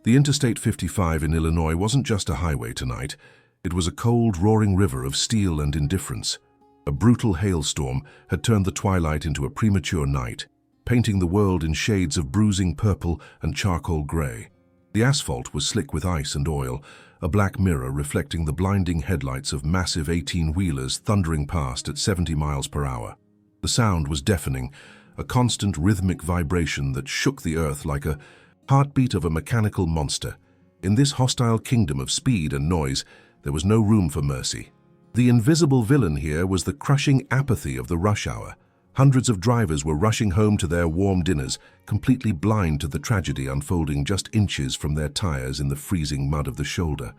The Interstate 55 in Illinois wasn't just a highway tonight. It was a cold, roaring river of steel and indifference. A brutal hailstorm had turned the twilight into a premature night, painting the world in shades of bruising purple and charcoal gray. The asphalt was slick with ice and oil, a black mirror reflecting the blinding headlights of massive 18-wheelers thundering past at 70 miles per hour. The sound was deafening, a constant rhythmic vibration that shook the earth like a heartbeat of a mechanical monster. In this hostile kingdom of speed and noise, there was no room for mercy. The invisible villain here was the crushing apathy of the rush hour. Hundreds of drivers were rushing home to their warm dinners, completely blind to the tragedy unfolding just inches from their tires in the freezing mud of the shoulder.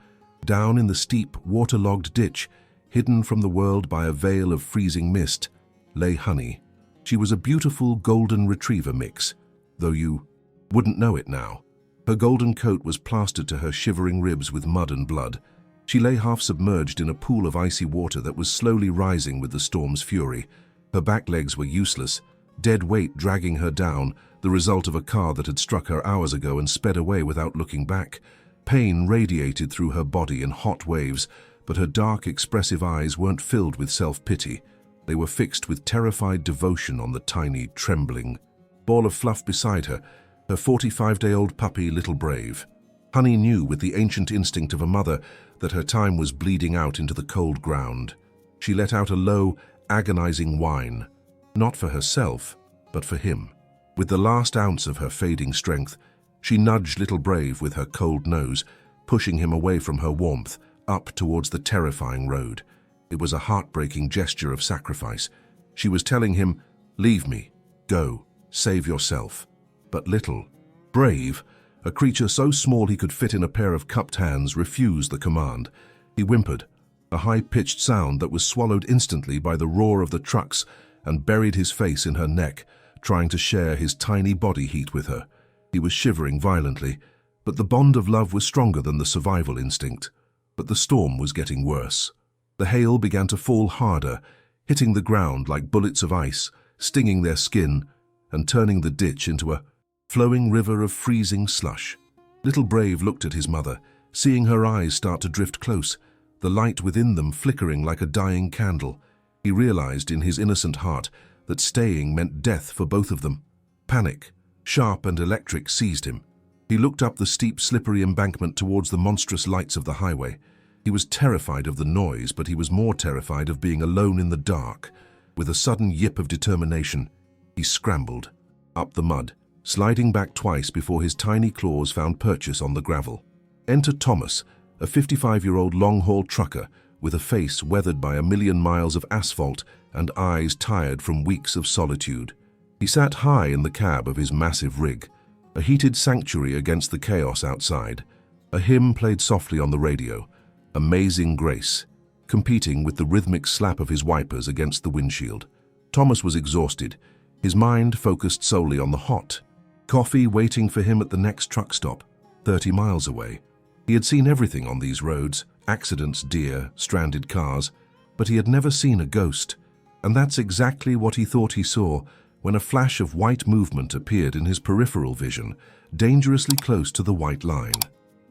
Down in the steep, waterlogged ditch, hidden from the world by a veil of freezing mist, lay Honey. She was a beautiful golden retriever mix, though you wouldn't know it now. Her golden coat was plastered to her shivering ribs with mud and blood. She lay half submerged in a pool of icy water that was slowly rising with the storm's fury. Her back legs were useless, dead weight dragging her down, the result of a car that had struck her hours ago and sped away without looking back. Pain radiated through her body in hot waves, but her dark, expressive eyes weren't filled with self-pity. They were fixed with terrified devotion on the tiny, trembling ball of fluff beside her, her 45-day-old puppy, Little Brave. Honey knew with the ancient instinct of a mother that her time was bleeding out into the cold ground. She let out a low, agonizing whine, not for herself, but for him. With the last ounce of her fading strength, she nudged Little Brave with her cold nose, pushing him away from her warmth, up towards the terrifying road. It was a heartbreaking gesture of sacrifice. She was telling him, "Leave me, go, save yourself." But Little Brave, a creature so small he could fit in a pair of cupped hands, refused the command. He whimpered, a high-pitched sound that was swallowed instantly by the roar of the trucks, and buried his face in her neck, trying to share his tiny body heat with her. He was shivering violently, but the bond of love was stronger than the survival instinct. But the storm was getting worse. The hail began to fall harder, hitting the ground like bullets of ice, stinging their skin, and turning the ditch into a flowing river of freezing slush. Little Brave looked at his mother, seeing her eyes start to drift close, the light within them flickering like a dying candle. He realized in his innocent heart that staying meant death for both of them. Panic, sharp and electric, seized him. He looked up the steep, slippery embankment towards the monstrous lights of the highway. He was terrified of the noise, but he was more terrified of being alone in the dark. With a sudden yip of determination, he scrambled up the mud, sliding back twice before his tiny claws found purchase on the gravel. Enter Thomas, a 55-year-old long-haul trucker with a face weathered by 1,000,000 miles of asphalt and eyes tired from weeks of solitude. He sat high in the cab of his massive rig, a heated sanctuary against the chaos outside. A hymn played softly on the radio, Amazing Grace, competing with the rhythmic slap of his wipers against the windshield. Thomas was exhausted, his mind focused solely on the hot coffee waiting for him at the next truck stop, 30 miles away. He had seen everything on these roads, accidents, deer, stranded cars, but he had never seen a ghost. And that's exactly what he thought he saw when a flash of white movement appeared in his peripheral vision, dangerously close to the white line.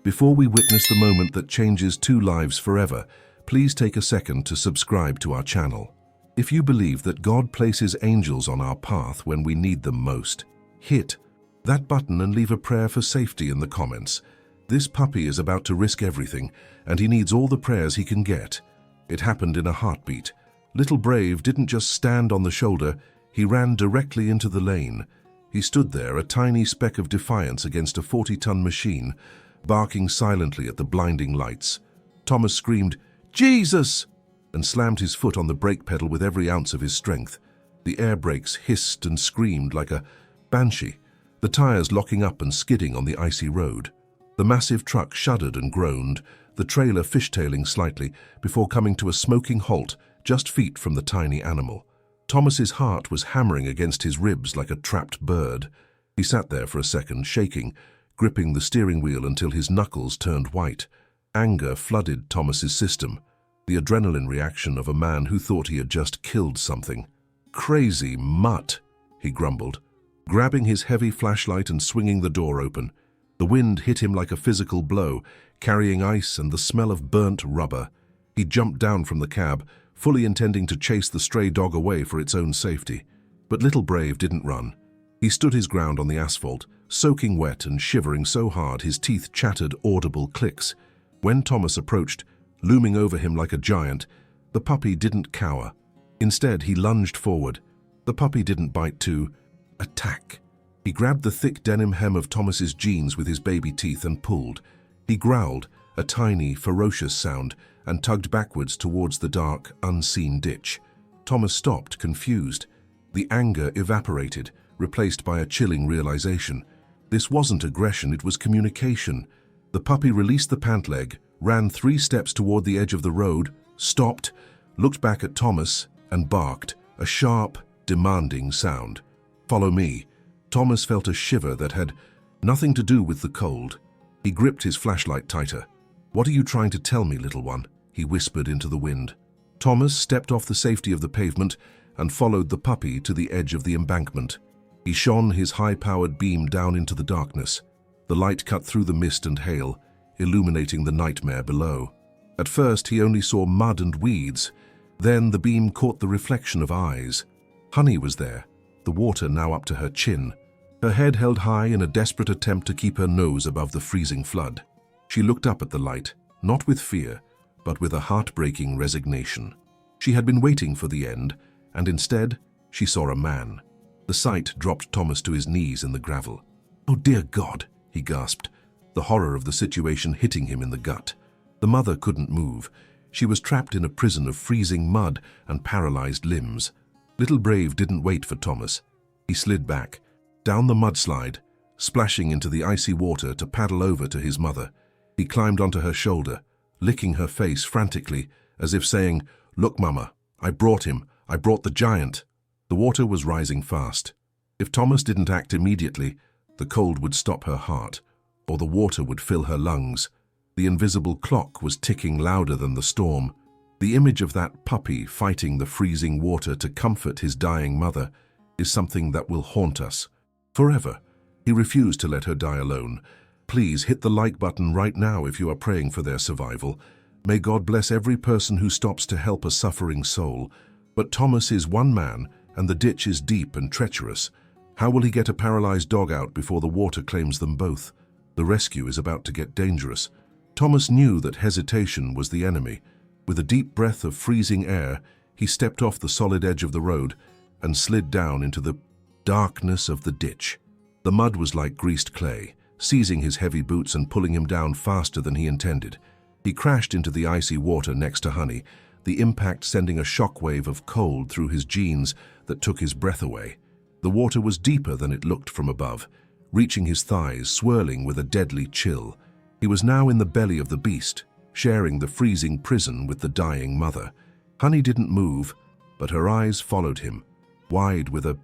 Before we witness the moment that changes 2 lives forever, please take a second to subscribe to our channel. If you believe that God places angels on our path when we need them most, hit that button and leave a prayer for safety in the comments. This puppy is about to risk everything, and he needs all the prayers he can get. It happened in a heartbeat. Little Brave didn't just stand on the shoulder, he ran directly into the lane. He stood there, a tiny speck of defiance against a 40-ton machine, barking silently at the blinding lights. Thomas screamed, "Jesus!" and slammed his foot on the brake pedal with every ounce of his strength. The air brakes hissed and screamed like a banshee, the tires locking up and skidding on the icy road. The massive truck shuddered and groaned, the trailer fishtailing slightly before coming to a smoking halt just feet from the tiny animal. Thomas's heart was hammering against his ribs like a trapped bird. He sat there for a second, shaking, gripping the steering wheel until his knuckles turned white. Anger flooded Thomas's system, the adrenaline reaction of a man who thought he had just killed something. "Crazy mutt," he grumbled, grabbing his heavy flashlight and swinging the door open. The wind hit him like a physical blow, carrying ice and the smell of burnt rubber. He jumped down from the cab, fully intending to chase the stray dog away for its own safety. But Little Brave didn't run. He stood his ground on the asphalt, soaking wet and shivering so hard his teeth chattered audible clicks. When Thomas approached, looming over him like a giant, the puppy didn't cower. Instead, he lunged forward. The puppy didn't bite too. Attack. He grabbed the thick denim hem of Thomas's jeans with his baby teeth and pulled. He growled, a tiny, ferocious sound, and tugged backwards towards the dark, unseen ditch. Thomas stopped, confused. The anger evaporated, replaced by a chilling realization. This wasn't aggression, it was communication. The puppy released the pant leg, ran 3 steps toward the edge of the road, stopped, looked back at Thomas, and barked, a sharp, demanding sound. "Follow me." Thomas felt a shiver that had nothing to do with the cold. He gripped his flashlight tighter. "What are you trying to tell me, little one?" he whispered into the wind. Thomas stepped off the safety of the pavement and followed the puppy to the edge of the embankment. He shone his high-powered beam down into the darkness. The light cut through the mist and hail, illuminating the nightmare below. At first, he only saw mud and weeds. Then the beam caught the reflection of eyes. Honey was there, the water now up to her chin. Her head held high in a desperate attempt to keep her nose above the freezing flood. She looked up at the light, not with fear, but with a heartbreaking resignation. She had been waiting for the end, and instead, she saw a man. The sight dropped Thomas to his knees in the gravel. "Oh, dear God," he gasped, the horror of the situation hitting him in the gut. The mother couldn't move. She was trapped in a prison of freezing mud and paralyzed limbs. Little Brave didn't wait for Thomas. He slid back, down the mudslide, splashing into the icy water to paddle over to his mother. He climbed onto her shoulder, licking her face frantically, as if saying, "Look, Mama, I brought him. I brought the giant." The water was rising fast. If Thomas didn't act immediately, the cold would stop her heart, or the water would fill her lungs. The invisible clock was ticking louder than the storm. The image of that puppy fighting the freezing water to comfort his dying mother is something that will haunt us forever. He refused to let her die alone. Please hit the like button right now if you are praying for their survival. May God bless every person who stops to help a suffering soul. But Thomas is one man, and the ditch is deep and treacherous. How will he get a paralyzed dog out before the water claims them both? The rescue is about to get dangerous. Thomas knew that hesitation was the enemy. With a deep breath of freezing air, he stepped off the solid edge of the road and slid down into the darkness of the ditch. The mud was like greased clay, seizing his heavy boots and pulling him down faster than he intended. He crashed into the icy water next to Honey, the impact sending a shockwave of cold through his jeans that took his breath away. The water was deeper than it looked from above, reaching his thighs, swirling with a deadly chill. He was now in the belly of the beast, sharing the freezing prison with the dying mother. Honey didn't move, but her eyes followed him, wide with a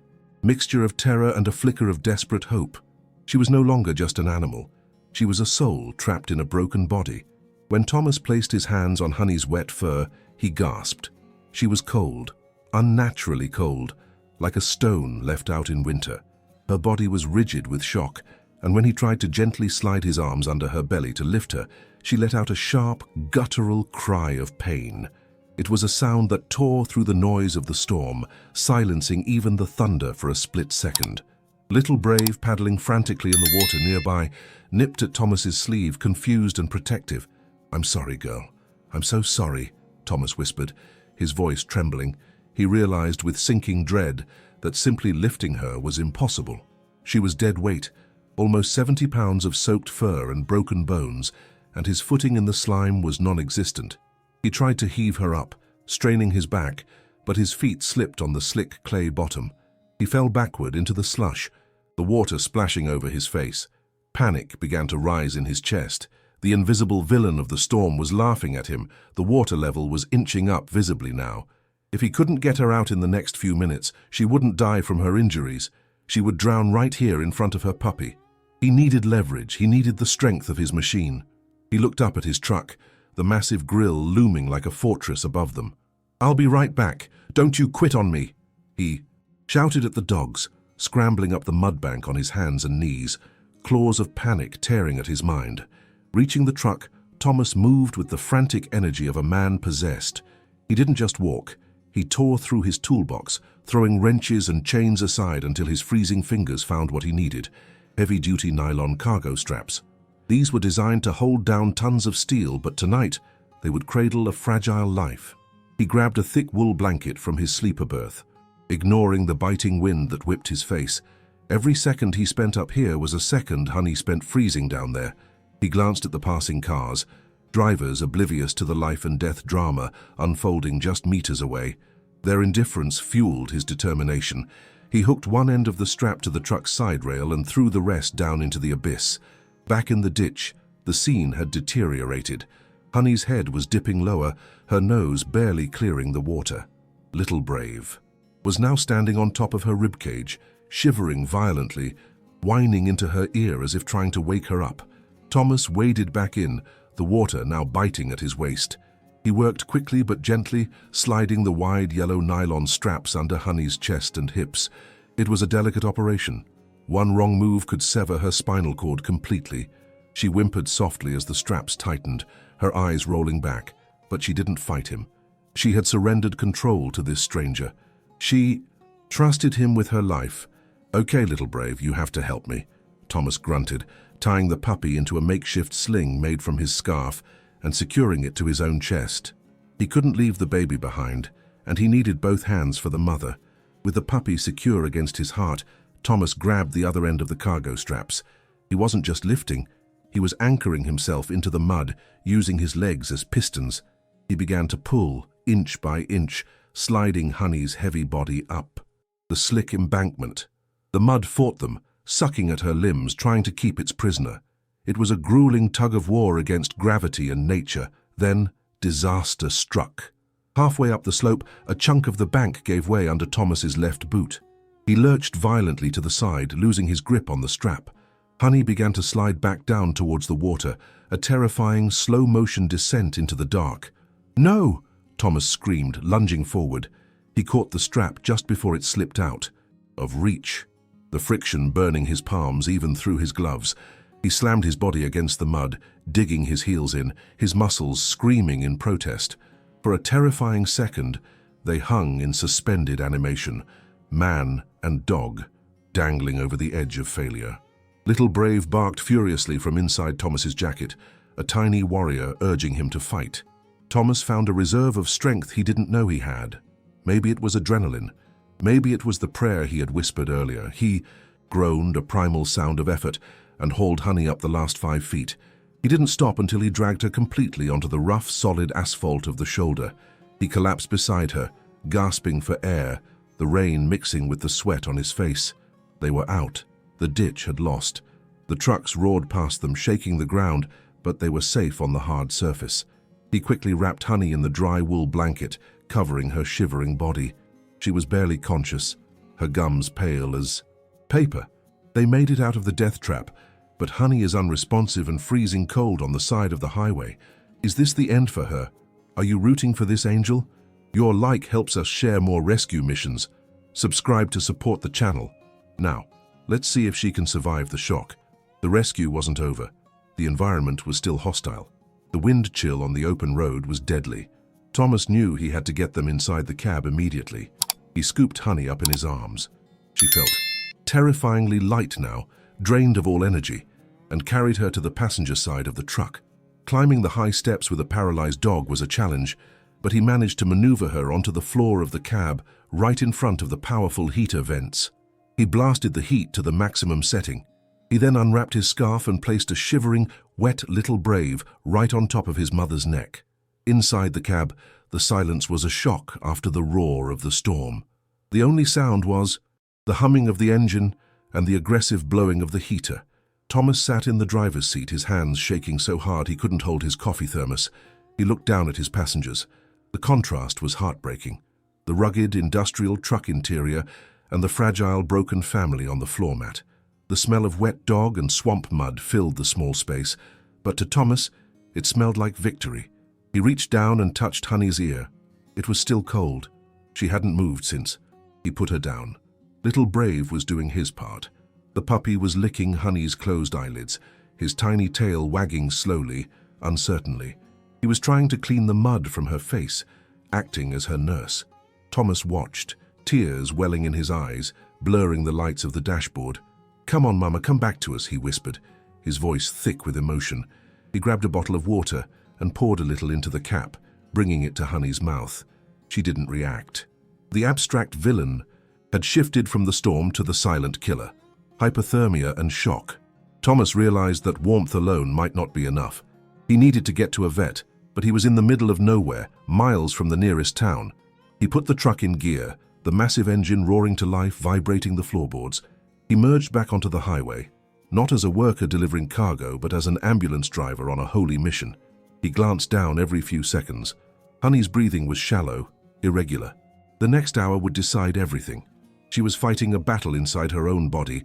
mixture of terror and a flicker of desperate hope. She was no longer just an animal. She was a soul trapped in a broken body. When Thomas placed his hands on Honey's wet fur, he gasped. She was cold, unnaturally cold, like a stone left out in winter. Her body was rigid with shock, and when he tried to gently slide his arms under her belly to lift her, she let out a sharp, guttural cry of pain. It was a sound that tore through the noise of the storm, silencing even the thunder for a split second. Little Brave, paddling frantically in the water nearby, nipped at Thomas's sleeve, confused and protective. "I'm sorry, girl. I'm so sorry," Thomas whispered, his voice trembling. He realized with sinking dread that simply lifting her was impossible. She was dead weight, almost 70 pounds of soaked fur and broken bones, and his footing in the slime was non-existent. He tried to heave her up, straining his back, but his feet slipped on the slick clay bottom. He fell backward into the slush, the water splashing over his face. Panic began to rise in his chest. The invisible villain of the storm was laughing at him. The water level was inching up visibly now. If he couldn't get her out in the next few minutes, she wouldn't die from her injuries. She would drown right here in front of her puppy. He needed leverage. He needed the strength of his machine. He looked up at his truck, the massive grille looming like a fortress above them. "I'll be right back. Don't you quit on me," he shouted at the dogs, scrambling up the mud bank on his hands and knees. claws of panic tearing at his mind. Reaching the truck, Thomas moved with the frantic energy of a man possessed. He didn't just walk. He tore through his toolbox, throwing wrenches and chains aside until his freezing fingers found what he needed: heavy-duty nylon cargo straps. These were designed to hold down tons of steel, but tonight they would cradle a fragile life. He grabbed a thick wool blanket from his sleeper berth, ignoring the biting wind that whipped his face. Every second he spent up here was a second Honey spent freezing down there. He glanced at the passing cars, drivers oblivious to the life-and-death drama unfolding just meters away. Their indifference fueled his determination. He hooked one end of the strap to the truck's side rail and threw the rest down into the abyss. Back in the ditch, the scene had deteriorated. Honey's head was dipping lower, her nose barely clearing the water. Little Brave was now standing on top of her ribcage, shivering violently, whining into her ear as if trying to wake her up. Thomas waded back in, the water now biting at his waist. He worked quickly but gently, sliding the wide yellow nylon straps under Honey's chest and hips. It was a delicate operation. One wrong move could sever her spinal cord completely. She whimpered softly as the straps tightened, her eyes rolling back, but she didn't fight him. She had surrendered control to this stranger. She trusted him with her life. "Okay, Little Brave, you have to help me," Thomas grunted, tying the puppy into a makeshift sling made from his scarf and securing it to his own chest. He couldn't leave the baby behind, and he needed both hands for the mother. With the puppy secure against his heart, Thomas grabbed the other end of the cargo straps. He wasn't just lifting, he was anchoring himself into the mud, using his legs as pistons. He began to pull, inch by inch, sliding Honey's heavy body up the slick embankment. The mud fought them, sucking at her limbs, trying to keep its prisoner. It was a grueling tug-of-war against gravity and nature. Then disaster struck. Halfway up the slope, a chunk of the bank gave way under Thomas's left boot. He lurched violently to the side, losing his grip on the strap. Honey began to slide back down towards the water, a terrifying, slow-motion descent into the dark. "No!" Thomas screamed, lunging forward. He caught the strap just before it slipped out of reach, the friction burning his palms even through his gloves. He slammed his body against the mud, digging his heels in, his muscles screaming in protest. For a terrifying second, they hung in suspended animation, man and dog, dangling over the edge of failure. Little Brave barked furiously from inside Thomas's jacket, a tiny warrior urging him to fight. Thomas found a reserve of strength he didn't know he had. Maybe it was adrenaline. Maybe it was the prayer he had whispered earlier. He groaned, a primal sound of effort, and hauled Honey up the last 5 feet. He didn't stop until he dragged her completely onto the rough, solid asphalt of the shoulder. He collapsed beside her, gasping for air, the rain mixing with the sweat on his face. They were out. The ditch had lost. The trucks roared past them, shaking the ground, but they were safe on the hard surface. He quickly wrapped Honey in the dry wool blanket, covering her shivering body. She was barely conscious, her gums pale as paper. They made it out of the death trap, but Honey is unresponsive and freezing cold on the side of the highway. Is this the end for her? Are you rooting for this angel? Your like helps us share more rescue missions. Subscribe to support the channel. Now, let's see if she can survive the shock. The rescue wasn't over. The environment was still hostile. The wind chill on the open road was deadly. Thomas knew he had to get them inside the cab immediately. He scooped Honey up in his arms. She felt terrifyingly light now, drained of all energy, and carried her to the passenger side of the truck. Climbing the high steps with a paralyzed dog was a challenge, but he managed to maneuver her onto the floor of the cab, right in front of the powerful heater vents. He blasted the heat to the maximum setting. He then unwrapped his scarf and placed a shivering, wet Little Brave right on top of his mother's neck. Inside the cab, the silence was a shock after the roar of the storm. The only sound was the humming of the engine and the aggressive blowing of the heater. Thomas sat in the driver's seat, his hands shaking so hard he couldn't hold his coffee thermos. He looked down at his passengers. The contrast was heartbreaking. The rugged, industrial truck interior and the fragile, broken family on the floor mat. The smell of wet dog and swamp mud filled the small space, but to Thomas, it smelled like victory. He reached down and touched Honey's ear. It was still cold. She hadn't moved since. He put her down. Little Brave was doing his part. The puppy was licking Honey's closed eyelids, his tiny tail wagging slowly, uncertainly. He was trying to clean the mud from her face, acting as her nurse. Thomas watched, tears welling in his eyes, blurring the lights of the dashboard. "Come on, Mama, come back to us," he whispered, his voice thick with emotion. He grabbed a bottle of water and poured a little into the cap, bringing it to Honey's mouth. She didn't react. The abstract villain had shifted from the storm to the silent killer. Hypothermia and shock. Thomas realized that warmth alone might not be enough. He needed to get to a vet, but he was in the middle of nowhere, miles from the nearest town. He put the truck in gear, the massive engine roaring to life, vibrating the floorboards. He merged back onto the highway, not as a worker delivering cargo, but as an ambulance driver on a holy mission. He glanced down every few seconds. Honey's breathing was shallow, irregular. The next hour would decide everything. She was fighting a battle inside her own body,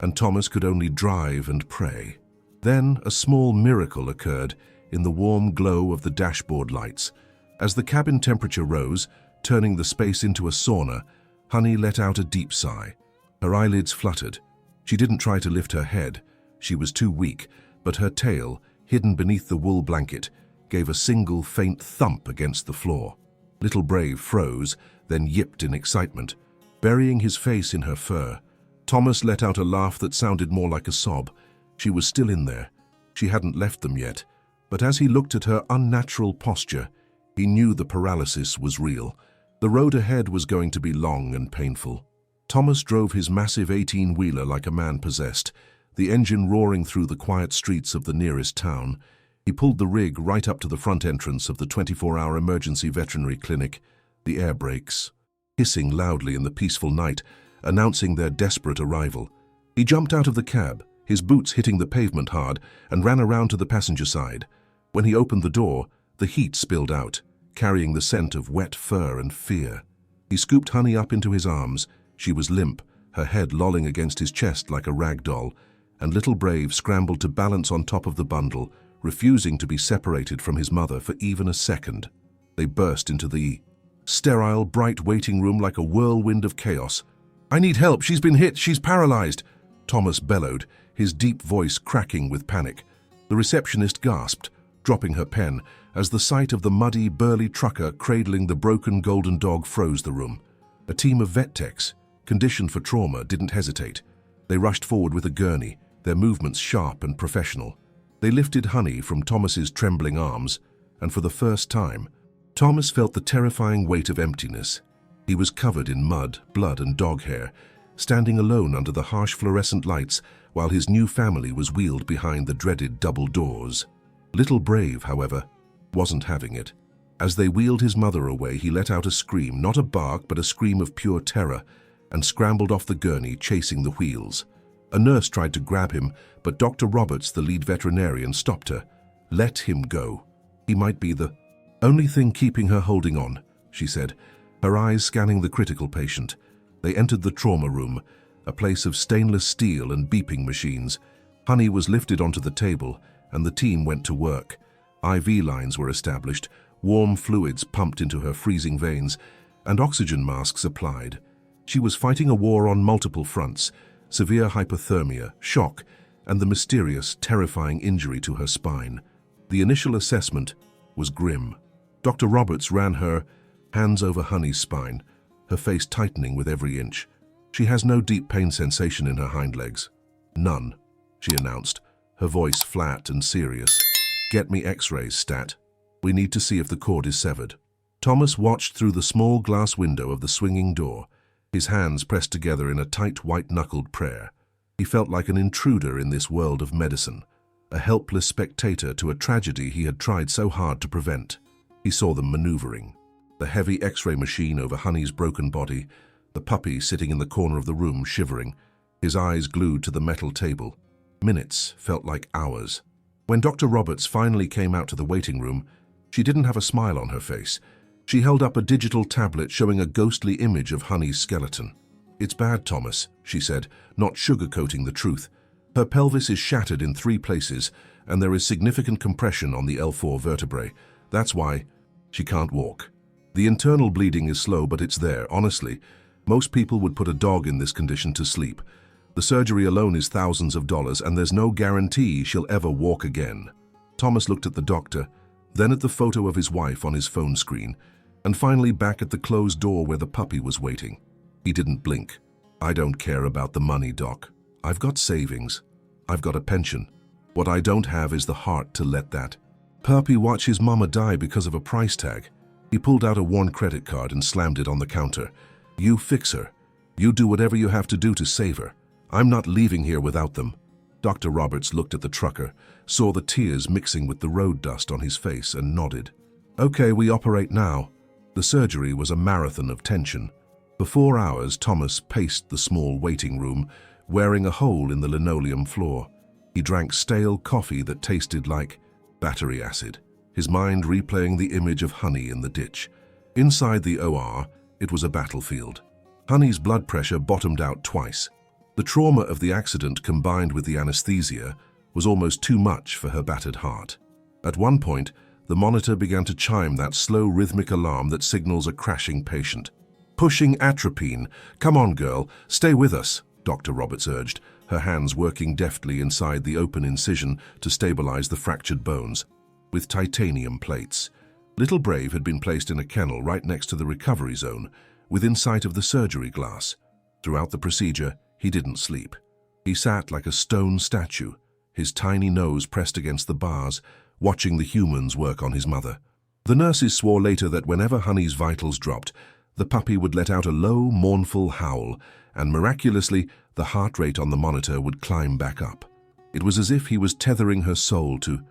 and Thomas could only drive and pray. Then a small miracle occurred in the warm glow of the dashboard lights. As the cabin temperature rose, turning the space into a sauna, Honey let out a deep sigh. Her eyelids fluttered. She didn't try to lift her head. She was too weak, but her tail, hidden beneath the wool blanket, gave a single faint thump against the floor. Little Brave froze, then yipped in excitement, burying his face in her fur. Thomas let out a laugh that sounded more like a sob. She was still in there. She hadn't left them yet. But as he looked at her unnatural posture, he knew the paralysis was real. The road ahead was going to be long and painful. Thomas drove his massive 18-wheeler like a man possessed, the engine roaring through the quiet streets of the nearest town. He pulled the rig right up to the front entrance of the 24-hour emergency veterinary clinic. The air brakes, hissing loudly in the peaceful night, announcing their desperate arrival. He jumped out of the cab, his boots hitting the pavement hard, and ran around to the passenger side. When he opened the door, the heat spilled out, carrying the scent of wet fur and fear. He scooped Honey up into his arms. She was limp, her head lolling against his chest like a rag doll, and Little Brave scrambled to balance on top of the bundle, refusing to be separated from his mother for even a second. They burst into the sterile, bright waiting room like a whirlwind of chaos. "I need help, she's been hit, she's paralyzed," Thomas bellowed, his deep voice cracking with panic. The receptionist gasped, dropping her pen, as the sight of the muddy, burly trucker cradling the broken golden dog froze the room. A team of vet techs, conditioned for trauma, didn't hesitate. They rushed forward with a gurney, their movements sharp and professional. They lifted Honey from Thomas's trembling arms, and for the first time, Thomas felt the terrifying weight of emptiness. He was covered in mud, blood, and dog hair, standing alone under the harsh fluorescent lights while his new family was wheeled behind the dreaded double doors. Little Brave, however, wasn't having it. As they wheeled his mother away, he let out a scream, not a bark, but a scream of pure terror, and scrambled off the gurney, chasing the wheels. A nurse tried to grab him, but Dr. Roberts, the lead veterinarian, stopped her. "Let him go. He might be the only thing keeping her holding on," she said, her eyes scanning the critical patient. They entered the trauma room, a place of stainless steel and beeping machines. Honey was lifted onto the table, and the team went to work. IV lines were established, warm fluids pumped into her freezing veins, and oxygen masks applied. She was fighting a war on multiple fronts: severe hypothermia, shock, and the mysterious, terrifying injury to her spine. The initial assessment was grim. Dr. Roberts ran her hands over Honey's spine, her face tightening with every inch. "She has no deep pain sensation in her hind legs." "None," she announced, her voice flat and serious. "Get me x-rays, Stat. We need to see if the cord is severed." Thomas watched through the small glass window of the swinging door, his hands pressed together in a tight white-knuckled prayer. He felt like an intruder in this world of medicine, a helpless spectator to a tragedy he had tried so hard to prevent. He saw them maneuvering. The heavy x-ray machine over Honey's broken body, the puppy sitting in the corner of the room shivering, his eyes glued to the metal table. Minutes felt like hours. When Dr. Roberts finally came out to the waiting room, she didn't have a smile on her face. She held up a digital tablet showing a ghostly image of Honey's skeleton. "It's bad, Thomas," she said, not sugarcoating the truth. "Her pelvis is shattered in 3 places, and there is significant compression on the L4 vertebrae. That's why she can't walk. The internal bleeding is slow, but it's there. Honestly, most people would put a dog in this condition to sleep. The surgery alone is thousands of dollars, and there's no guarantee she'll ever walk again. Thomas looked at the doctor, then at the photo of his wife on his phone screen, and finally back at the closed door where the puppy was waiting. He didn't blink. I don't care about the money, Doc. I've got savings. I've got a pension. What I don't have is the heart to let that puppy watch his mama die because of a price tag. He pulled out a worn credit card and slammed it on the counter. You fix her. You do whatever you have to do to save her. I'm not leaving here without them. Dr. Roberts looked at the trucker, saw the tears mixing with the road dust on his face, and nodded. Okay, we operate now. The surgery was a marathon of tension. For 4 hours, Thomas paced the small waiting room, wearing a hole in the linoleum floor. He drank stale coffee that tasted like battery acid, his mind replaying the image of Honey in the ditch. Inside the OR, it was a battlefield. Honey's blood pressure bottomed out twice. The trauma of the accident combined with the anesthesia was almost too much for her battered heart. At one point, the monitor began to chime that slow rhythmic alarm that signals a crashing patient. Pushing atropine. Come on, girl, stay with us, Dr. Roberts urged, her hands working deftly inside the open incision to stabilize the fractured bones with titanium plates. Little Brave had been placed in a kennel right next to the recovery zone, within sight of the surgery glass. Throughout the procedure, he didn't sleep. He sat like a stone statue, his tiny nose pressed against the bars, watching the humans work on his mother. The nurses swore later that whenever Honey's vitals dropped, the puppy would let out a low, mournful howl, and miraculously, the heart rate on the monitor would climb back up. It was as if he was tethering her soul to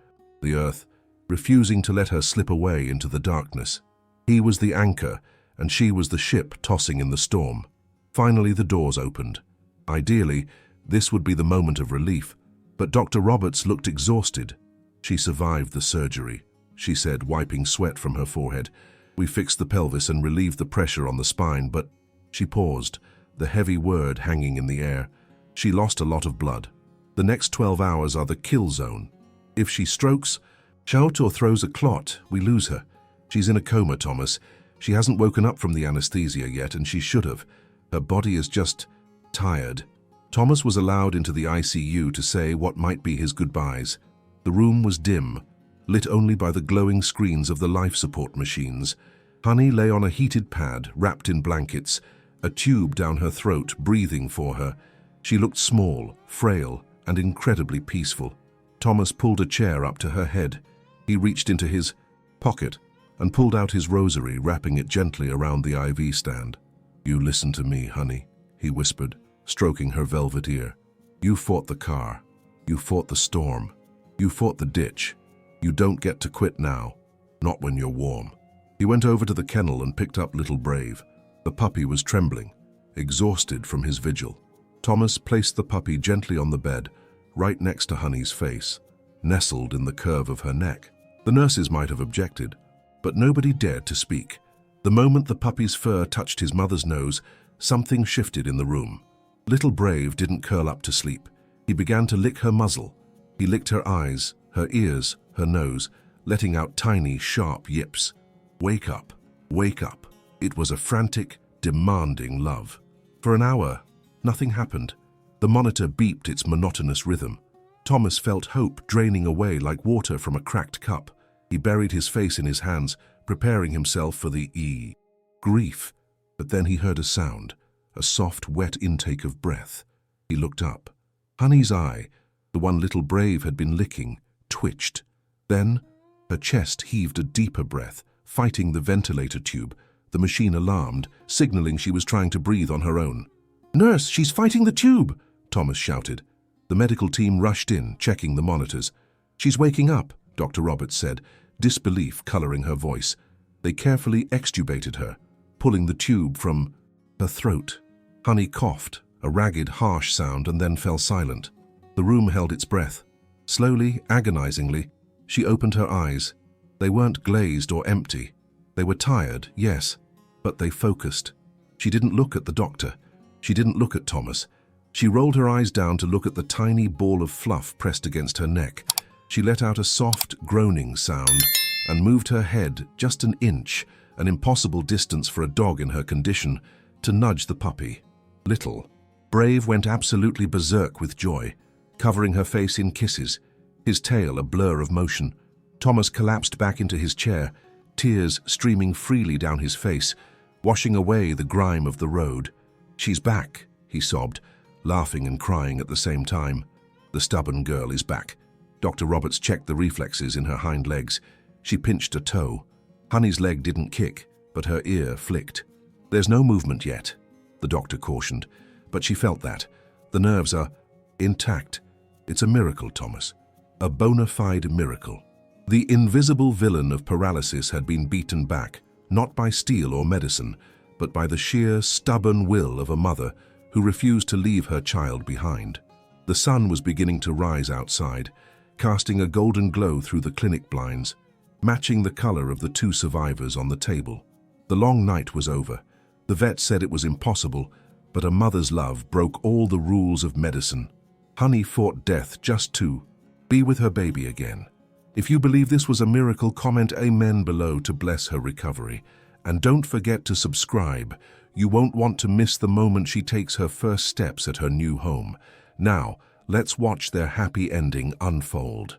the earth, refusing to let her slip away into the darkness. He was the anchor, and she was the ship tossing in the storm. Finally, the doors opened. Ideally, this would be the moment of relief, but Dr. Roberts looked exhausted. She survived the surgery, she said, wiping sweat from her forehead. We fixed the pelvis and relieved the pressure on the spine, but she paused, the heavy word hanging in the air. She lost a lot of blood. The next 12 hours are the kill zone. If she strokes, shouts, or throws a clot, we lose her. She's in a coma, Thomas. She hasn't woken up from the anesthesia yet, and she should have. Her body is just tired. Thomas was allowed into the ICU to say what might be his goodbyes. The room was dim, lit only by the glowing screens of the life support machines. Honey lay on a heated pad, wrapped in blankets, a tube down her throat, breathing for her. She looked small, frail, and incredibly peaceful. Thomas pulled a chair up to her head. He reached into his pocket and pulled out his rosary, wrapping it gently around the IV stand. You listen to me, Honey, he whispered, stroking her velvet ear. You fought the car. You fought the storm. You fought the ditch. You don't get to quit now. Not when you're warm. He went over to the kennel and picked up Little Brave. The puppy was trembling, exhausted from his vigil. Thomas placed the puppy gently on the bed, right next to Honey's face, nestled in the curve of her neck. The nurses might have objected, but nobody dared to speak. The moment the puppy's fur touched his mother's nose, something shifted in the room. Little Brave didn't curl up to sleep. He began to lick her muzzle. He licked her eyes, her ears, her nose, letting out tiny, sharp yips. Wake up, wake up. It was a frantic, demanding love. For an hour, nothing happened. The monitor beeped its monotonous rhythm. Thomas felt hope draining away like water from a cracked cup. He buried his face in his hands, preparing himself for the grief. But then he heard a sound, a soft, wet intake of breath. He looked up. Honey's eye, the one Little Brave had been licking, twitched. Then, her chest heaved a deeper breath, fighting the ventilator tube. The machine alarmed, signaling she was trying to breathe on her own. "Nurse, she's fighting the tube!" Thomas shouted. The medical team rushed in, checking the monitors. "She's waking up," Dr. Roberts said, disbelief coloring her voice. They carefully extubated her, pulling the tube from her throat. Honey coughed, a ragged, harsh sound, and then fell silent. The room held its breath. Slowly, agonizingly, she opened her eyes. They weren't glazed or empty. They were tired, yes, but they focused. She didn't look at the doctor. She didn't look at Thomas. She rolled her eyes down to look at the tiny ball of fluff pressed against her neck. She let out a soft, groaning sound and moved her head just an inch, an impossible distance for a dog in her condition, to nudge the puppy. Little Brave went absolutely berserk with joy, covering her face in kisses, his tail a blur of motion. Thomas collapsed back into his chair, tears streaming freely down his face, washing away the grime of the road. "She's back," he sobbed, laughing and crying at the same time. "The stubborn girl is back." Dr. Roberts checked the reflexes in her hind legs. She pinched a toe. Honey's leg didn't kick, but her ear flicked. "There's no movement yet," the doctor cautioned, but she felt that. "The nerves are intact. It's a miracle, Thomas. A bona fide miracle." The invisible villain of paralysis had been beaten back, not by steel or medicine, but by the sheer, stubborn will of a mother who refused to leave her child behind. The sun was beginning to rise outside, casting a golden glow through the clinic blinds, matching the color of the two survivors on the table. The long night was over. The vet said it was impossible, but a mother's love broke all the rules of medicine. Honey fought death just to be with her baby again. If you believe this was a miracle, comment amen below to bless her recovery. And don't forget to subscribe. You won't want to miss the moment she takes her first steps at her new home. Now, let's watch their happy ending unfold.